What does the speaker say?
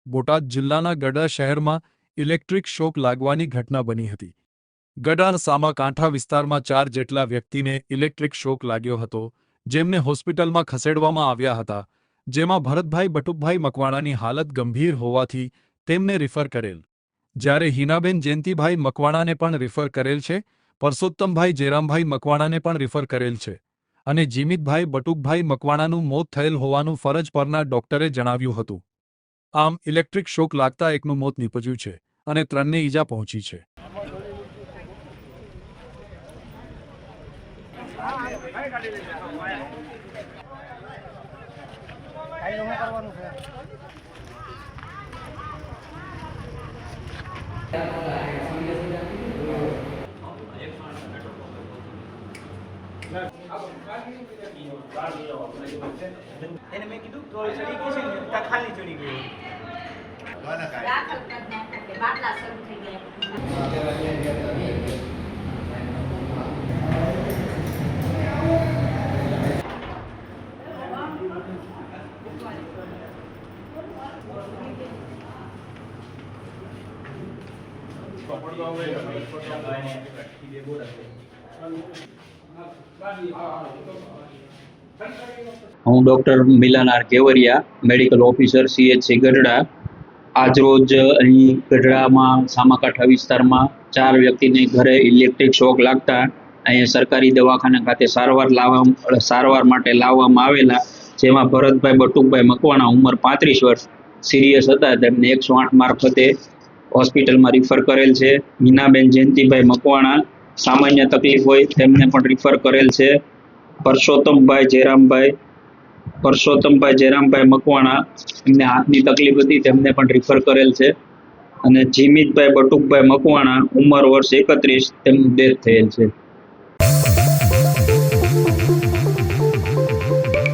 બોટાદ જિલ્લાના ગઢડા શહેરમાં ઇલેક્ટ્રિક શોક લાગવાની ઘટના બની હતી। ગઢડા સામાકાંઠા વિસ્તારમાં 4 જેટલા વ્યક્તિને ઇલેક્ટ્રિક શોક લાગ્યો હતો, જેમને હોસ્પિટલમાં ખસેડવામાં આવ્યા હતા, જેમાં ભરતભાઈ બટુકભાઈ મકવાણાની હાલત ગંભીર હોવાથી તેમને રિફર કરેલ, જ્યારે હિનાબેન જયંતિભાઈ મકવાણાને પણ રિફર કરેલ છે, પરસોત્તમભાઈ જેરામભાઈ મકવાણાને પણ રિફર કરેલ છે અને જીમિતભાઈ બટુકભાઈ મકવાણાનું મોત થયેલ હોવાનું ફરજ પરના ડોક્ટરે જણાવ્યું હતું। આમ ઇલેક્ટ્રિક શોક લાગતા એકનું મોત નીપજ્યું છે અને 3ને ઈજા પહોંચી છે। એને મેં કીધું ટ્રોલી ચડી ગઈ છે ને ત્યાં ખાલી ચડી ગઈ દાખલ કરી નાખ્યા બાટલા શરૂ થઈ ગયા। હું doctor Milan R Kevariya, medical officer CHC Gadhada. આજરોજ અહીં ગઢડામાં સામાકાંઠા વિસ્તારમાં 4 વ્યક્તિને ઘરે ઇલેક્ટ્રિક શોક લાગતા અહીંયા સરકારી દવાખાના ખાતે સારવાર માટે લાવવામાં આવેલા, જેમાં ભરતભાઈ બટુકભાઈ મકવાણા ઉંમર 35 વર્ષ સિરિયસ હતા, તેમને 108 મારફતે હોસ્પિટલમાં રિફર કરેલ છે। હિનાબેન જયંતિભાઈ મકવાણા સામાન્ય તકલીફ હોય તેમને પણ રિફર કરેલ છે। પરસોત્તમભાઈ જેરામભાઈ મકવાણા એમને હાથની તકલીફ હતી, તેમને પણ રિફર કરેલ છે અને જીમિતભાઈ બટુકભાઈ મકવાણા ઉંમર વર્ષ 31, તેમનું ડેથ થયેલ છે।